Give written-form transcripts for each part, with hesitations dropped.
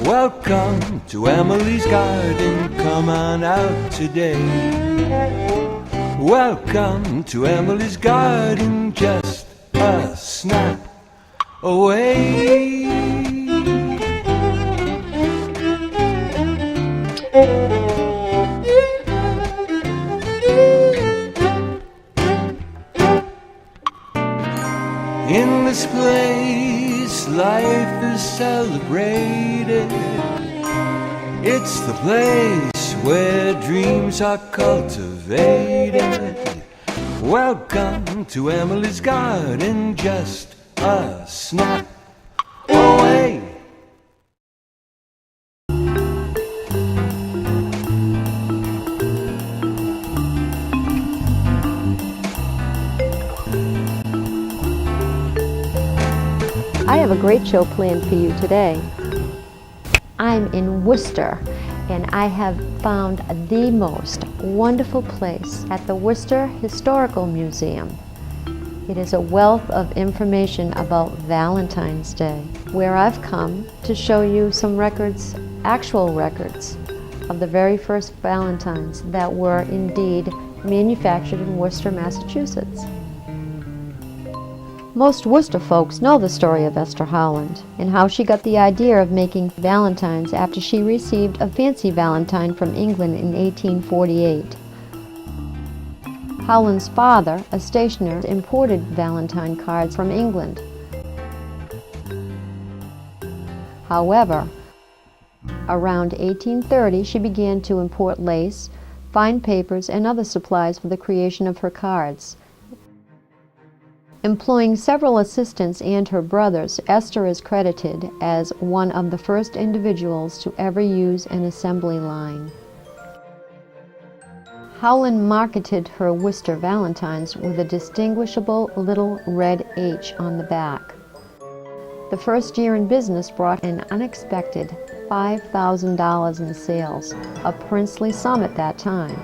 Welcome to Emily's garden, come on out today. Welcome to Emily's garden, just a snap away. In this place, life is celebrated. It's the place where dreams are cultivated. Welcome to Emily's garden, just a snap away. I have a great show planned for you today. I'm in Worcester, and I have found the most wonderful place at the Worcester Historical Museum. It is a wealth of information about Valentine's Day, where I've come to show you some records, actual records, of the very first Valentines that were indeed manufactured in Worcester, Massachusetts. Most Worcester folks know the story of Esther Howland and how she got the idea of making valentines after she received a fancy valentine from England in 1848. Howland's father, a stationer, imported valentine cards from England. However, around 1830 she began to import lace, fine papers, and other supplies for the creation of her cards. Employing several assistants and her brothers, Esther is credited as one of the first individuals to ever use an assembly line. Howland marketed her Worcester valentines with a distinguishable little red H on the back. The first year in business brought an unexpected $5,000 in sales, a princely sum at that time.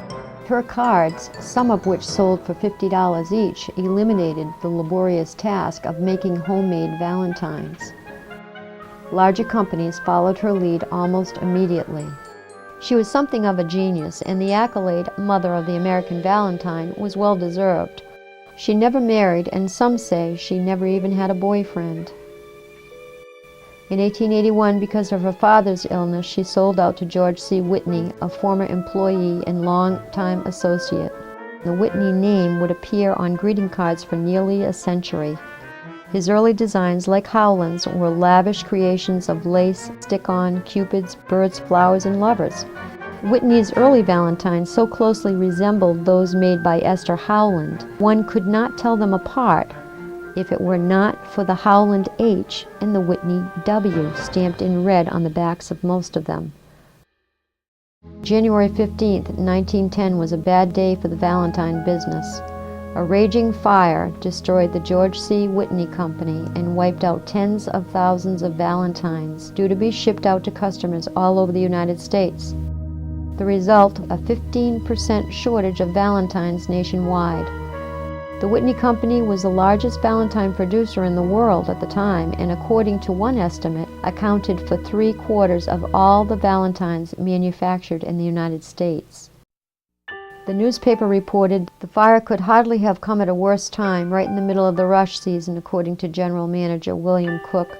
Her cards, some of which sold for $50 each, eliminated the laborious task of making homemade valentines. Larger companies followed her lead almost immediately. She was something of a genius, and the accolade Mother of the American Valentine was well deserved. She never married, and some say she never even had a boyfriend. In 1881, because of her father's illness, she sold out to George C.Whitney, a former employee and long-time associate. The Whitney name would appear on greeting cards for nearly a century. His early designs, like Howland's, were lavish creations of lace, stick-on, cupids, birds, flowers, and lovers. Whitney's early valentines so closely resembled those made by Esther Howland, one could not tell them apart if it were not for the Howland H and the Whitney W stamped in red on the backs of most of them. January 15, 1910 was a bad day for the Valentine business. A raging fire destroyed the George C. Whitney Company and wiped out tens of thousands of Valentines due to be shipped out to customers all over the United States. The result, a 15% shortage of Valentines nationwide. The Whitney Company was the largest valentine producer in the world at the time, and according to one estimate, accounted for 3/4 of all the valentines manufactured in the United States. The newspaper reported the fire could hardly have come at a worse time, right in the middle of the rush season, according to General Manager William Cook.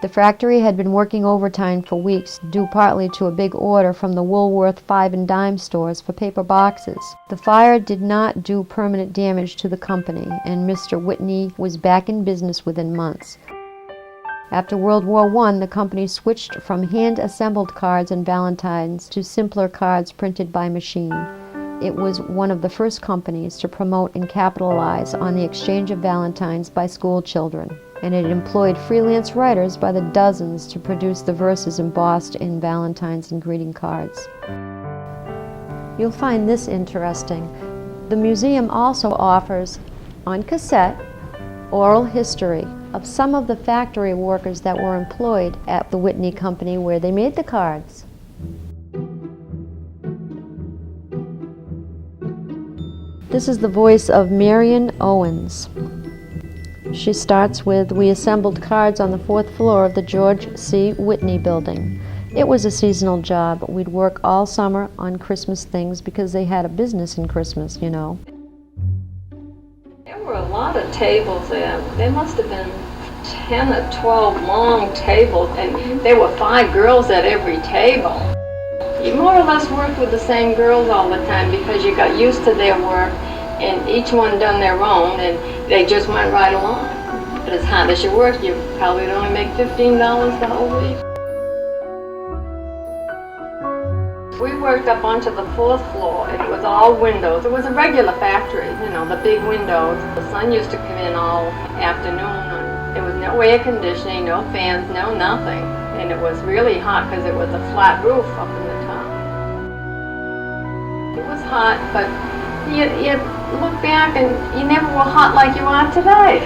The factory had been working overtime for weeks, due partly to a big order from the Woolworth 5 and dime stores for paper boxes. The fire did not do permanent damage to the company, and Mr. Whitney was back in business within months. After World War I, the company switched from hand-assembled cards and valentines to simpler cards printed by machine. It was one of the first companies to promote and capitalize on the exchange of valentines by school children, and it employed freelance writers by the dozens to produce the verses embossed in valentines and greeting cards. You'll find this interesting. The museum also offers, on cassette, oral history of some of the factory workers that were employed at the Whitney Company where they made the cards. This is the voice of Marion Owens. She starts with, "We assembled cards on the 4th floor of the George C. Whitney building. It was a seasonal job. We'd work all summer on Christmas things because they had a business in Christmas, you know. There were a lot of tables there. There must have been 10 or 12 long tables, and there were 5 girls at every table. You more or less worked with the same girls all the time because you got used to their work, and each one done their own, and they just went right along. But as hard as you worked, you probably would only make $15 the whole week. We worked up onto the 4th floor, and it was all windows. It was a regular factory, you know, the big windows. The sun used to come in all afternoon, and there was no air conditioning, no fans, no nothing. And it was really hot because it was a flat roof up in the top. It was hot, but you look back and you never were hot like you are today.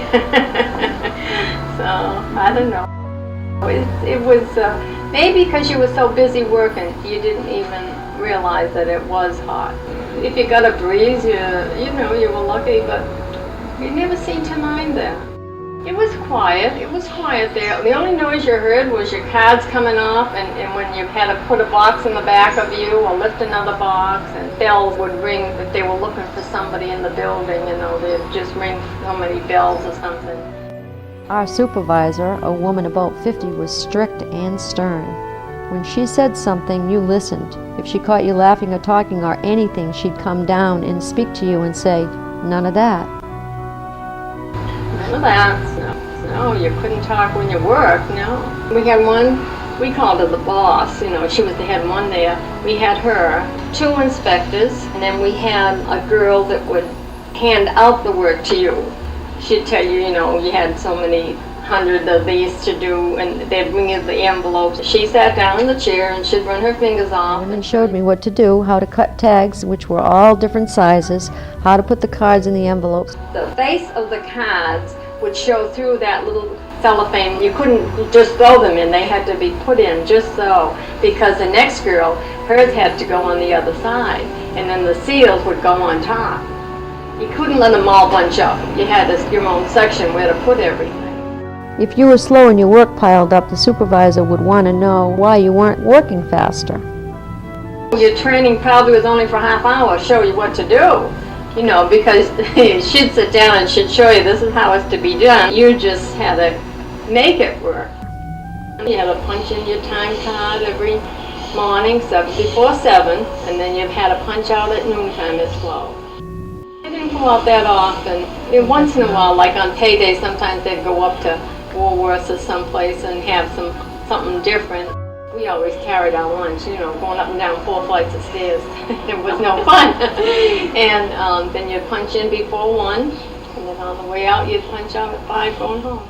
So, I don't know. It was maybe because you were so busy working, you didn't even realize that it was hot. If you got a breeze, you were lucky, but you never seemed to mind that. It was quiet. It was quiet there. The only noise you heard was your cards coming off, and when you had to put a box in the back of you or lift another box, and bells would ring if they were looking for somebody in the building, you know, they'd just ring so many bells or something. Our supervisor, a woman about 50, was strict and stern. When she said something, you listened. If she caught you laughing or talking or anything, she'd come down and speak to you and say, "None of that." None of that. No, you couldn't talk when you worked, no. We had one, we called her the boss, you know, she was the head one there. We had her, 2 inspectors, and then we had a girl that would hand out the work to you. She'd tell you, you know, you had so many hundred of these to do, and they'd bring you the envelopes. She sat down in the chair and she'd run her fingers off. And showed me what to do, how to cut tags, which were all different sizes, how to put the cards in the envelopes. The face of the cards would show through that little cellophane. You couldn't just throw them in, they had to be put in just so, because the next girl, hers had to go on the other side, and then the seals would go on top. You couldn't let them all bunch up. You had your own section where to put everything. If you were slow and your work piled up, the supervisor would want to know why you weren't working faster. Your training probably was only for a half hour, show you what to do. You know, because she'd sit down and she'd show you this is how it's to be done. You just had to make it work. You had to punch in your time card every morning, before 7, and then you had to punch out at noontime at 12. I didn't go out that often. Once in a while, like on payday, sometimes they'd go up to Worcester or someplace and have something different. We always carried our lunch, you know, going up and down 4 flights of stairs. It was no fun. And then you'd punch in before 1, and then on the way out you'd punch out at 5 going home.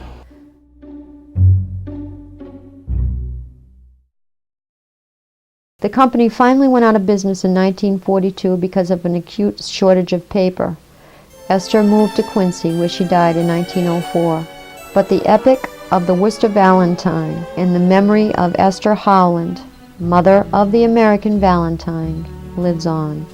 The company finally went out of business in 1942 because of an acute shortage of paper. Esther moved to Quincy, where she died in 1904. But the epic of the Worcester Valentine and the memory of Esther Howland, mother of the American Valentine, lives on.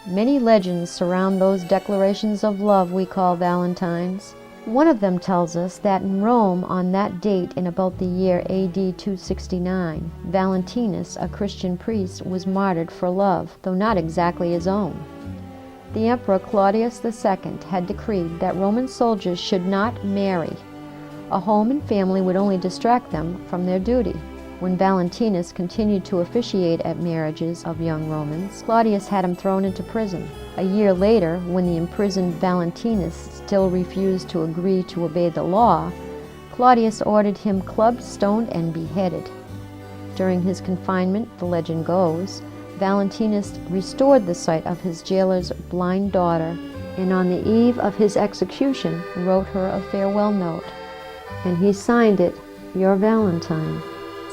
Many legends surround those declarations of love we call Valentines. One of them tells us that in Rome on that date in about the year AD 269, Valentinus, a Christian priest, was martyred for love, though not exactly his own. The Emperor Claudius II had decreed that Roman soldiers should not marry. A home and family would only distract them from their duty. When Valentinus continued to officiate at marriages of young Romans, Claudius had him thrown into prison. A year later, when the imprisoned Valentinus still refused to agree to obey the law, Claudius ordered him clubbed, stoned, and beheaded. During his confinement, the legend goes, Valentinus restored the sight of his jailer's blind daughter, and on the eve of his execution wrote her a farewell note. And he signed it, "Your Valentine."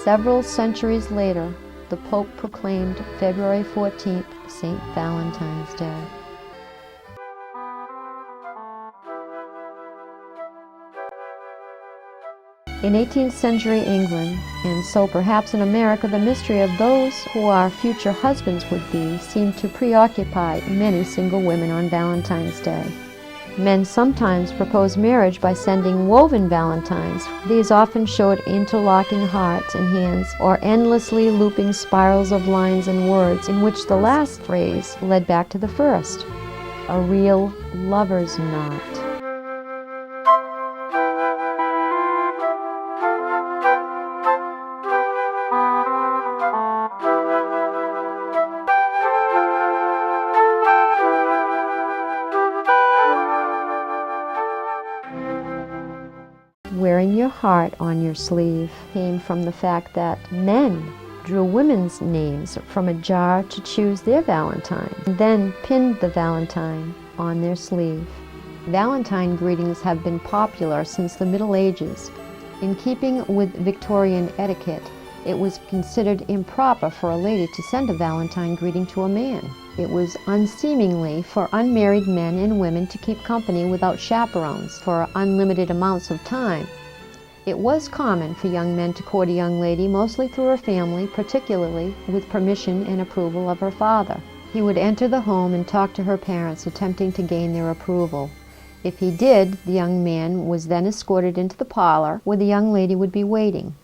Several centuries later, the Pope proclaimed February 14th St. Valentine's Day. In 18th century England, and so perhaps in America, the mystery of those who our future husbands would be seemed to preoccupy many single women on Valentine's Day. Men sometimes proposed marriage by sending woven valentines. These often showed interlocking hearts and hands or endlessly looping spirals of lines and words in which the last phrase led back to the first. A real lover's knot. Wearing your heart on your sleeve came from the fact that men drew women's names from a jar to choose their valentine, and then pinned the valentine on their sleeve. Valentine greetings have been popular since the Middle Ages. In keeping with Victorian etiquette, it was considered improper for a lady to send a valentine greeting to a man. It was unseemly for unmarried men and women to keep company without chaperones for unlimited amounts of time. It was common for young men to court a young lady, mostly through her family, particularly with permission and approval of her father. He would enter the home and talk to her parents, attempting to gain their approval. If he did, the young man was then escorted into the parlor, where the young lady would be waiting.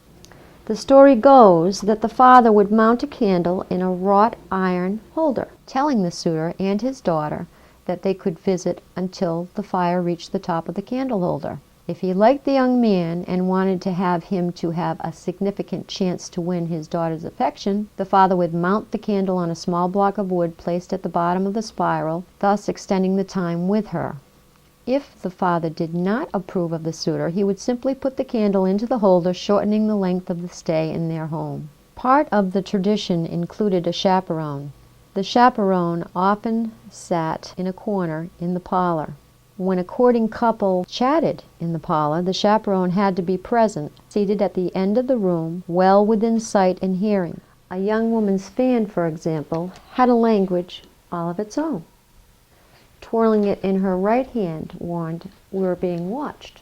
The story goes that the father would mount a candle in a wrought iron holder, telling the suitor and his daughter that they could visit until the fire reached the top of the candle holder. If he liked the young man and wanted to have him to have a significant chance to win his daughter's affection, the father would mount the candle on a small block of wood placed at the bottom of the spiral, thus extending the time with her. If the father did not approve of the suitor, he would simply put the candle into the holder, shortening the length of the stay in their home. Part of the tradition included a chaperone. The chaperone often sat in a corner in the parlor. When a courting couple chatted in the parlor, the chaperone had to be present, seated at the end of the room, well within sight and hearing. A young woman's fan, for example, had a language all of its own. Twirling it in her right hand warned, "We're being watched."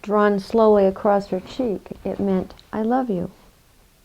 Drawn slowly across her cheek, it meant, "I love you."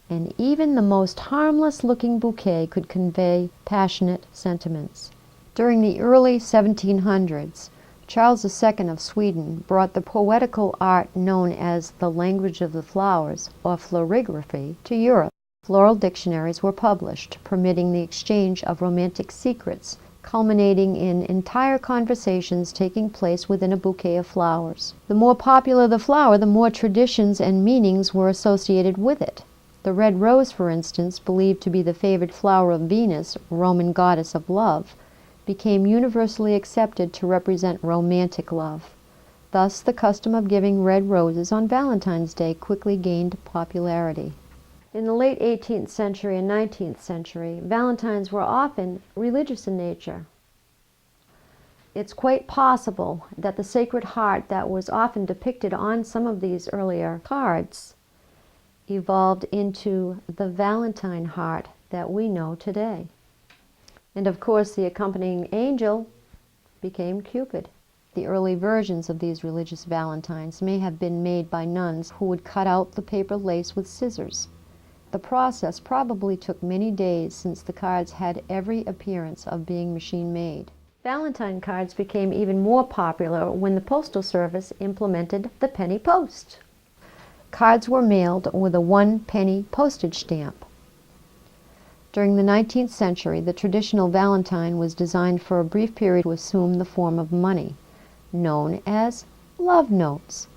And even the most harmless-looking bouquet could convey passionate sentiments. During the early 1700s, Charles II of Sweden brought the poetical art known as the language of the flowers, or florigraphy, to Europe. Floral dictionaries were published, permitting the exchange of romantic secrets, culminating in entire conversations taking place within a bouquet of flowers. The more popular the flower, the more traditions and meanings were associated with it. The red rose, for instance, believed to be the favored flower of Venus, Roman goddess of love, became universally accepted to represent romantic love. Thus, the custom of giving red roses on Valentine's Day quickly gained popularity. In the late 18th century and 19th century, valentines were often religious in nature. It's quite possible that the Sacred Heart that was often depicted on some of these earlier cards evolved into the Valentine heart that we know today. And of course, the accompanying angel became Cupid. The early versions of these religious valentines may have been made by nuns who would cut out the paper lace with scissors. The process probably took many days since the cards had every appearance of being machine-made. Valentine cards became even more popular when the Postal Service implemented the penny post. Cards were mailed with a 1-penny postage stamp. During the 19th century, the traditional Valentine was designed for a brief period to assume the form of money, known as love notes.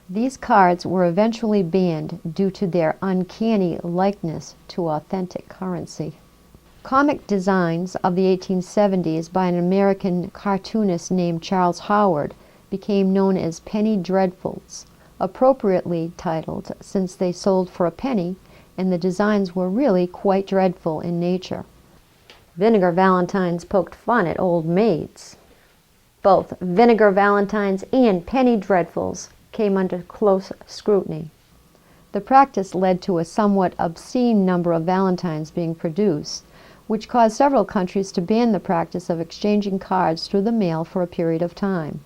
These cards were eventually banned due to their uncanny likeness to authentic currency. Comic designs of the 1870s by an American cartoonist named Charles Howard became known as penny dreadfuls, appropriately titled since they sold for a penny and the designs were really quite dreadful in nature. Vinegar Valentines poked fun at old maids. Both Vinegar Valentines and penny dreadfuls came under close scrutiny. The practice led to a somewhat obscene number of Valentines being produced, which caused several countries to ban the practice of exchanging cards through the mail for a period of time.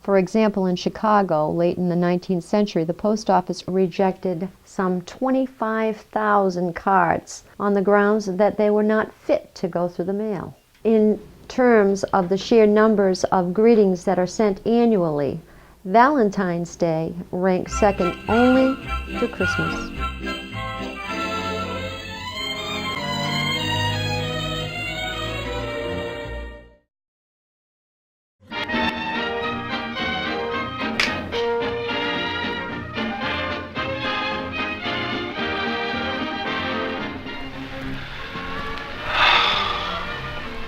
For example, in Chicago, late in the 19th century, the post office rejected some 25,000 cards on the grounds that they were not fit to go through the mail. In terms of the sheer numbers of greetings that are sent annually, Valentine's Day ranks second only to Christmas.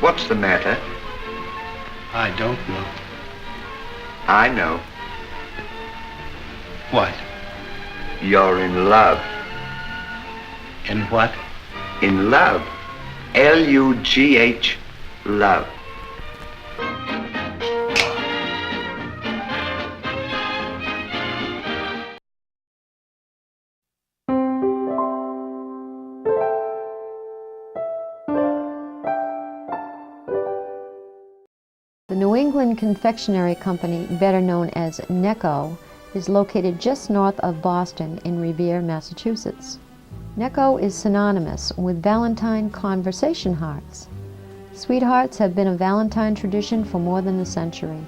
What's the matter? I don't know. I know. What? You're in love. In what? In love. L-U-G-H, love. The New England Confectionery Company, better known as Necco, is located just north of Boston in Revere, Massachusetts. Necco is synonymous with Valentine conversation hearts. Sweethearts have been a Valentine tradition for more than a century.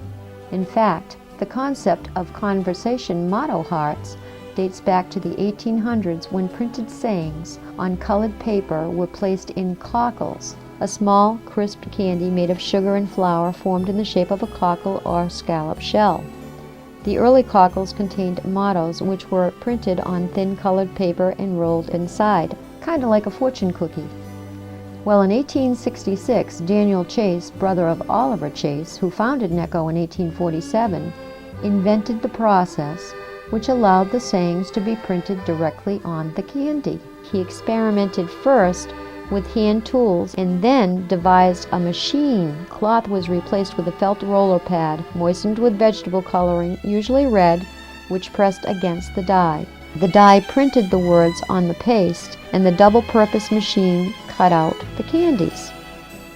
In fact, the concept of conversation motto hearts dates back to the 1800s when printed sayings on colored paper were placed in cockles, a small, crisp candy made of sugar and flour formed in the shape of a cockle or scallop shell. The early cockles contained mottos which were printed on thin colored paper and rolled inside, kind of like a fortune cookie. Well, in 1866, Daniel Chase, brother of Oliver Chase, who founded Necco in 1847, invented the process which allowed the sayings to be printed directly on the candy. He experimented first with hand tools and then devised a machine. Cloth was replaced with a felt roller pad moistened with vegetable coloring, usually red, which pressed against the die. The die printed the words on the paste and the double-purpose machine cut out the candies.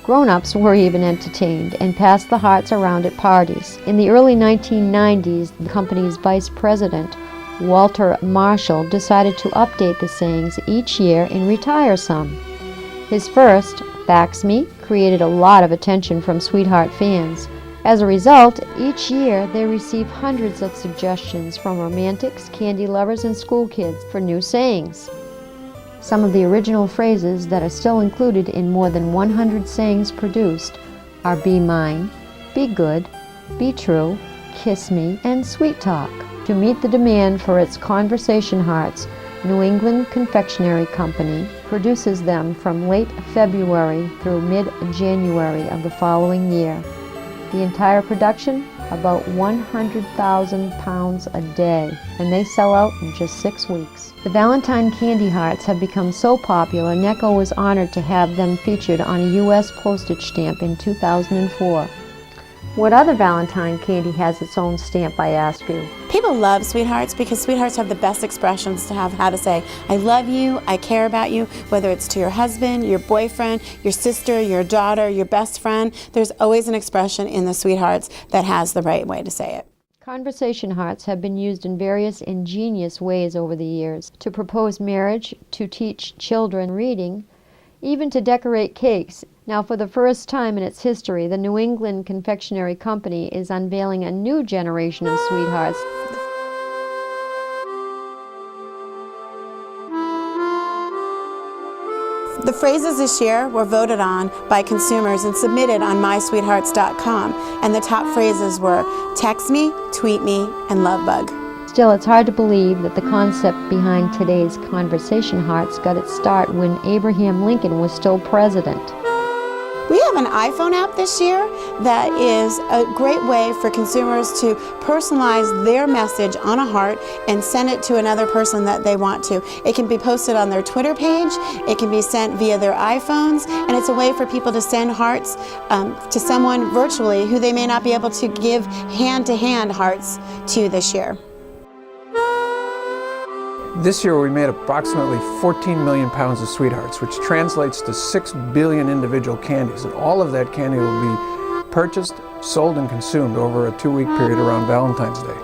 Grown-ups were even entertained and passed the hearts around at parties. In the early 1990s, the company's vice president, Walter Marshall, decided to update the sayings each year and retire some. His first, Fax Me, created a lot of attention from Sweetheart fans. As a result, each year they receive hundreds of suggestions from romantics, candy lovers, and school kids for new sayings. Some of the original phrases that are still included in more than 100 sayings produced are Be Mine, Be Good, Be True, Kiss Me, and Sweet Talk. To meet the demand for its conversation hearts, New England Confectionery Company produces them from late February through mid-January of the following year. The entire production, about 100,000 pounds a day, and they sell out in just 6 weeks. The Valentine candy hearts have become so popular, Necco was honored to have them featured on a U.S. postage stamp in 2004. What other Valentine candy has its own stamp, I ask you? People love sweethearts because sweethearts have the best expressions to have how to say, I love you, I care about you, whether it's to your husband, your boyfriend, your sister, your daughter, your best friend. There's always an expression in the sweethearts that has the right way to say it. Conversation hearts have been used in various ingenious ways over the years to propose marriage, to teach children reading, even to decorate cakes. Now, for the first time in its history, the New England Confectionery Company is unveiling a new generation of sweethearts. The phrases this year were voted on by consumers and submitted on mysweethearts.com, and the top phrases were text me, tweet me, and lovebug. Still, it's hard to believe that the concept behind today's conversation hearts got its start when Abraham Lincoln was still president. We have an iPhone app this year that is a great way for consumers to personalize their message on a heart and send it to another person that they want to. It can be posted on their Twitter page, it can be sent via their iPhones, and it's a way for people to send hearts to someone virtually who they may not be able to give hand-to-hand hearts to this year. This year we made approximately 14 million pounds of sweethearts, which translates to 6 billion individual candies, and all of that candy will be purchased, sold, and consumed over a 2-week period around Valentine's Day.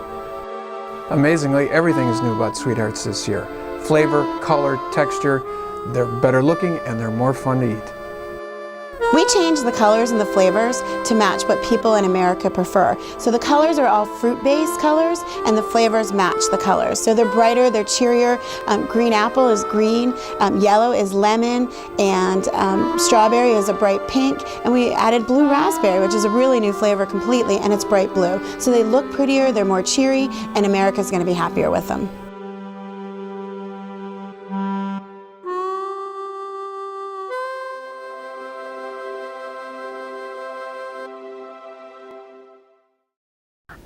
Amazingly, everything is new about sweethearts this year. Flavor, color, texture, they're better looking and they're more fun to eat. We changed the colors and the flavors to match what people in America prefer. So the colors are all fruit-based colors and the flavors match the colors. So they're brighter, they're cheerier. Green apple is green, yellow is lemon, and strawberry is a bright pink. And we added blue raspberry, which is a really new flavor completely, and it's bright blue. So they look prettier, they're more cheery, and America's going to be happier with them.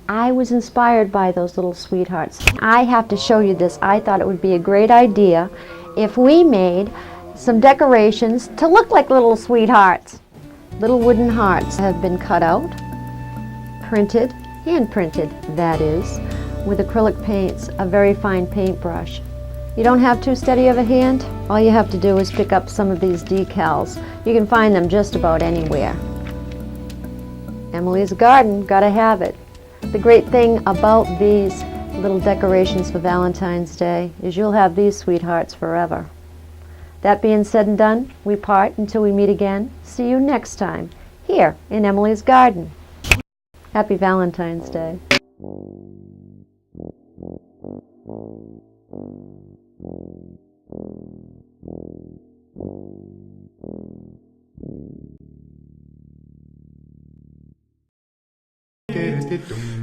I was inspired by those little sweethearts. I have to show you this. I thought it would be a great idea if we made some decorations to look like little sweethearts. Little wooden hearts have been cut out, printed, hand-printed, that is, with acrylic paints, a very fine paintbrush. You don't have too steady of a hand? All you have to do is pick up some of these decals. You can find them just about anywhere. Emily's Garden, gotta have it. The great thing about these little decorations for Valentine's Day is you'll have these sweethearts forever. That being said and done, we part until we meet again. See you next time, here in Emily's Garden. Happy Valentine's Day.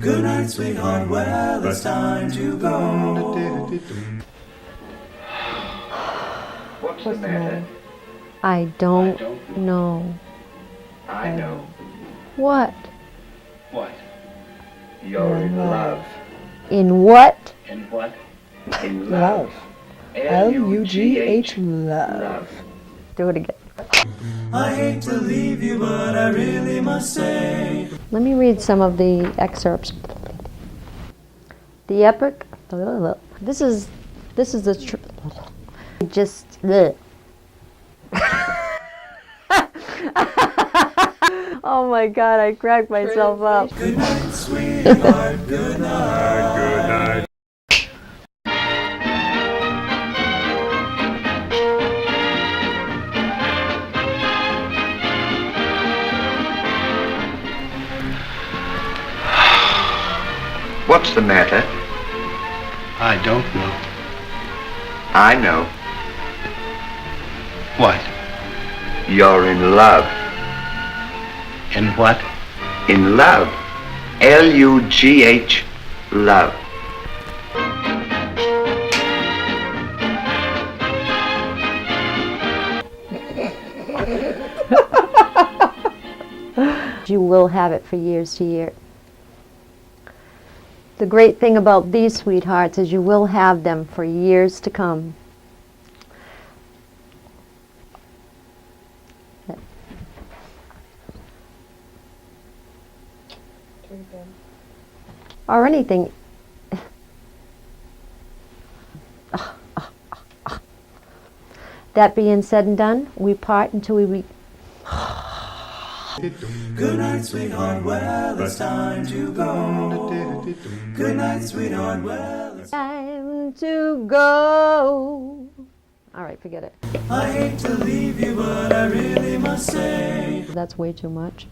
Good night, sweetheart. Well, it's time to go. What's the matter? I don't know. I know. What? What? You're in love. In what? And what? In love. L-U-G-H, love. Do it again. I hate to leave you, but I really must say. Let me read some of the excerpts. The epic. This is the just. Bleh. Oh my God! I cracked myself up. Good night, sweetheart. Good night. Good night. What's the matter? I don't know. I know. What? You're in love. And what? In love. L-U-G-H, love. You will have it for years to years. The great thing about these sweethearts is you will have them for years to come. Or anything. That being said and done, we part until we Good night, sweetheart, well, it's time to go. Good night, sweetheart, well, it's Time to go. All right, forget it. I hate to leave you, but I really must say. That's way too much.